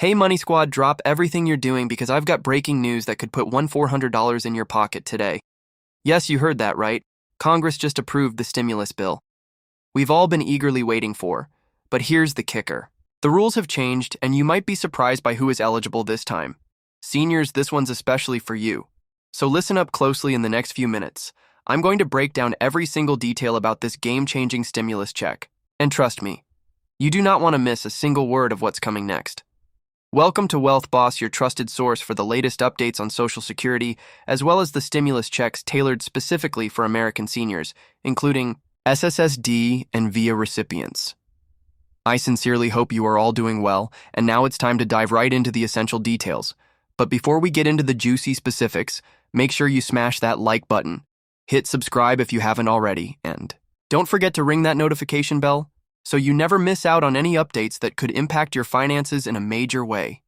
Hey Money Squad, drop everything you're doing because I've got breaking news that could put $400 in your pocket today. Yes, you heard that right. Congress just approved the stimulus bill. We've all been eagerly waiting for. But here's the kicker. The rules have changed, and you might be surprised by who is eligible this time. Seniors, this one's especially for you. So listen up closely in the next few minutes. I'm going to break down every single detail about this game-changing stimulus check. And trust me, you do not want to miss a single word of what's coming next. Welcome to Wealth Boss, your trusted source for the latest updates on Social Security, as well as the stimulus checks tailored specifically for American seniors, including SSDI and VIA recipients. I sincerely hope you are all doing well, and now it's time to dive right into the essential details. But before we get into the juicy specifics, make sure you smash that like button, hit subscribe if you haven't already, and don't forget to ring that notification bell so you never miss out on any updates that could impact your finances in a major way.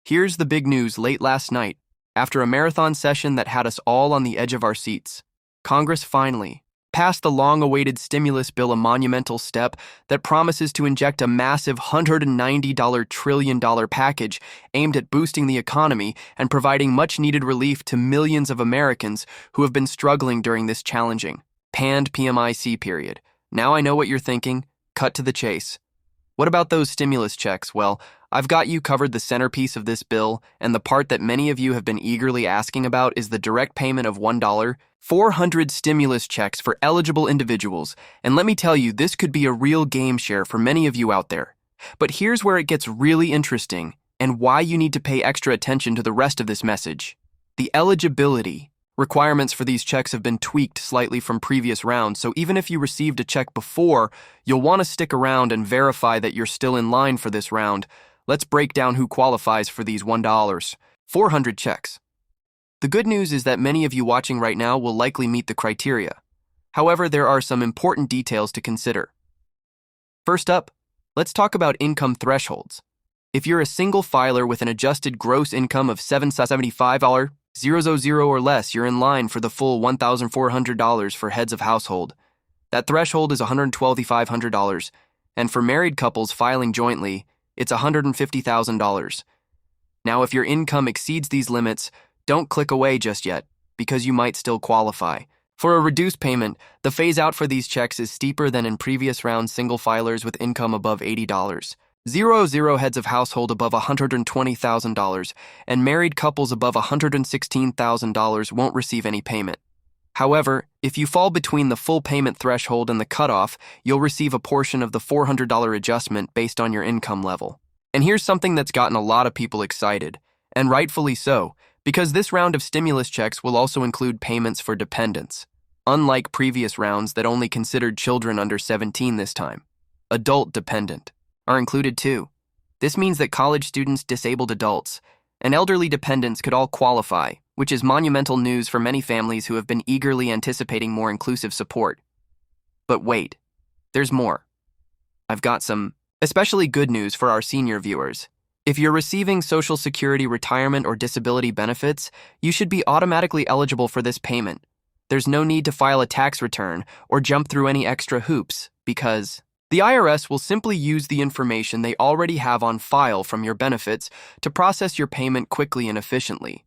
Here's the big news late last night. After a marathon session that had us all on the edge of our seats, Congress finally passed the long-awaited stimulus bill, a monumental step that promises to inject a massive $190 trillion package aimed at boosting the economy and providing much-needed relief to millions of Americans who have been struggling during this challenging PMIC period. Now I know what you're thinking. Cut to the chase. What about those stimulus checks? Well, I've got you covered. The centerpiece of this bill, and the part that many of you have been eagerly asking about, is the direct payment of $1, 400 stimulus checks for eligible individuals. And let me tell you, this could be a real game share for many of you out there. But here's where it gets really interesting, and why you need to pay extra attention to the rest of this message. The eligibility requirements for these checks have been tweaked slightly from previous rounds, so even if you received a check before, you'll want to stick around and verify that you're still in line for this round. Let's break down who qualifies for these $1, 400 checks. The good news is that many of you watching right now will likely meet the criteria. However, there are some important details to consider. First up, let's talk about income thresholds. If you're a single filer with an adjusted gross income of $775,000 or less, you're in line for the full $1,400 for heads of household. That threshold is $112,500, and for married couples filing jointly, it's $150,000. Now, if your income exceeds these limits, don't click away just yet, because you might still qualify. For a reduced payment, the phase-out for these checks is steeper than in previous rounds. Single filers with income above $80. 0 heads of household above $120,000, and married couples above $116,000 won't receive any payment. However, if you fall between the full payment threshold and the cutoff, you'll receive a portion of the $400 adjustment based on your income level. And here's something that's gotten a lot of people excited, and rightfully so, because this round of stimulus checks will also include payments for dependents. Unlike previous rounds that only considered children under 17 this time, adult dependent are included too. This means that college students, disabled adults, and elderly dependents could all qualify, which is monumental news for many families who have been eagerly anticipating more inclusive support. But wait, there's more. I've got some especially good news for our senior viewers. If you're receiving Social Security retirement or disability benefits, you should be automatically eligible for this payment. There's no need to file a tax return or jump through any extra hoops, because the IRS will simply use the information they already have on file from your benefits to process your payment quickly and efficiently.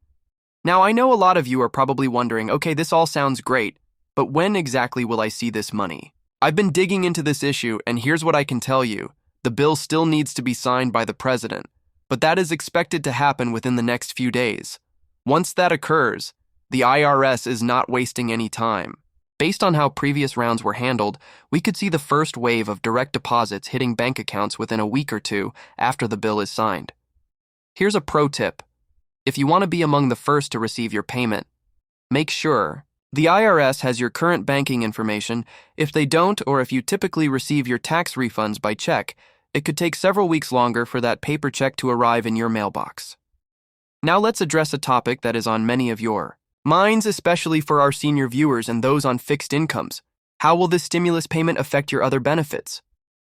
Now, I know a lot of you are probably wondering, okay, this all sounds great, but when exactly will I see this money? I've been digging into this issue, and here's what I can tell you. The bill still needs to be signed by the president, but that is expected to happen within the next few days. Once that occurs, the IRS is not wasting any time. Based on how previous rounds were handled, we could see the first wave of direct deposits hitting bank accounts within a week or two after the bill is signed. Here's a pro tip. If you want to be among the first to receive your payment, make sure the IRS has your current banking information. If they don't, or if you typically receive your tax refunds by check, it could take several weeks longer for that paper check to arrive in your mailbox. Now let's address a topic that is on many of your minds, especially for our senior viewers and those on fixed incomes. How will this stimulus payment affect your other benefits?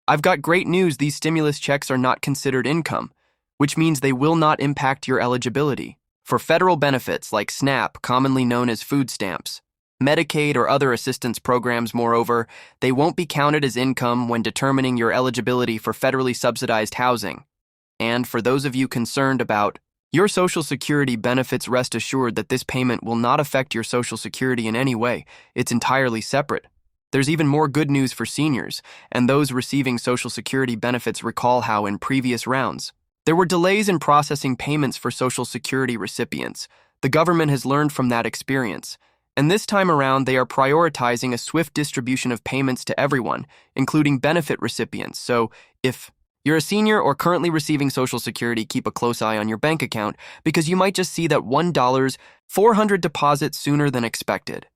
I've got great news. These stimulus checks are not considered income, which means they will not impact your eligibility. For federal benefits like SNAP, commonly known as food stamps, Medicaid, or other assistance programs, moreover, they won't be counted as income when determining your eligibility for federally subsidized housing. And for those of you concerned about your Social Security benefits, rest assured that this payment will not affect your Social Security in any way. It's entirely separate. There's even more good news for seniors, and those receiving Social Security benefits recall how in previous rounds, there were delays in processing payments for Social Security recipients. The government has learned from that experience, and this time around they are prioritizing a swift distribution of payments to everyone, including benefit recipients. So, if you're a senior or currently receiving Social Security, keep a close eye on your bank account because you might just see that $1,400 deposit sooner than expected.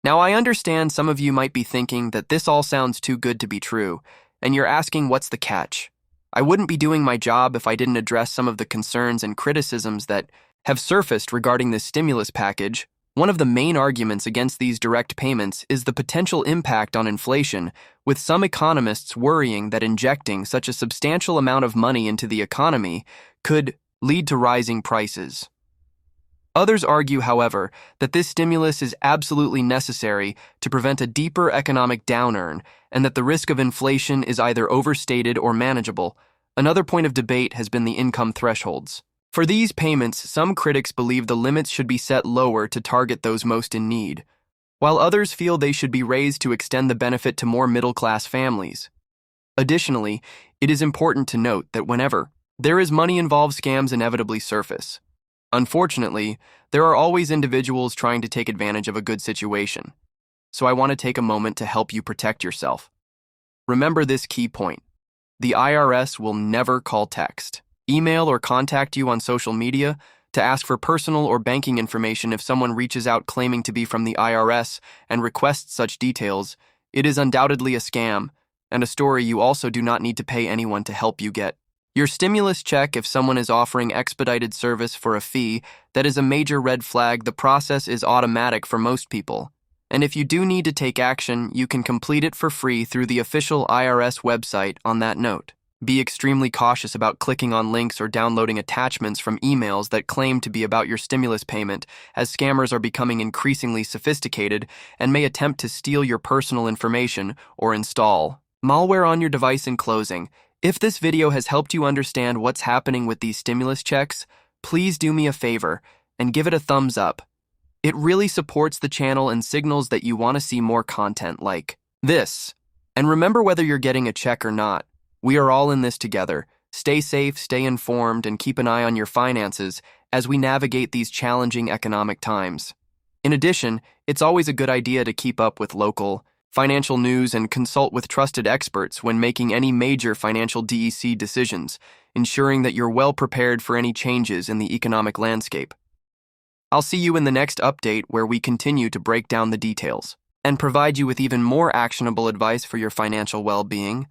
Now, I understand some of you might be thinking that this all sounds too good to be true, and you're asking what's the catch. I wouldn't be doing my job if I didn't address some of the concerns and criticisms that have surfaced regarding this stimulus package. One of the main arguments against these direct payments is the potential impact on inflation, with some economists worrying that injecting such a substantial amount of money into the economy could lead to rising prices. Others argue, however, that this stimulus is absolutely necessary to prevent a deeper economic downturn and that the risk of inflation is either overstated or manageable. Another point of debate has been the income thresholds. For these payments, some critics believe the limits should be set lower to target those most in need, while others feel they should be raised to extend the benefit to more middle-class families. Additionally, it is important to note that whenever there is money involved, scams inevitably surface. Unfortunately, there are always individuals trying to take advantage of a good situation. So I want to take a moment to help you protect yourself. Remember this key point. The IRS will never call, text, email, or contact you on social media to ask for personal or banking information. If someone reaches out claiming to be from the IRS and requests such details, it is undoubtedly a scam and a story you also do not need to pay anyone to help you get your stimulus check. If someone is offering expedited service for a fee, that is a major red flag. The process is automatic for most people. And if you do need to take action, you can complete it for free through the official IRS website. On that note, be extremely cautious about clicking on links or downloading attachments from emails that claim to be about your stimulus payment, as scammers are becoming increasingly sophisticated and may attempt to steal your personal information or install malware on your device. In closing, if this video has helped you understand what's happening with these stimulus checks, please do me a favor and give it a thumbs up. It really supports the channel and signals that you want to see more content like this. And remember, whether you're getting a check or not, we are all in this together. Stay safe, stay informed, and keep an eye on your finances as we navigate these challenging economic times. In addition, it's always a good idea to keep up with local financial news and consult with trusted experts when making any major financial DEC decisions, ensuring that you're well prepared for any changes in the economic landscape. I'll see you in the next update, where we continue to break down the details and provide you with even more actionable advice for your financial well-being.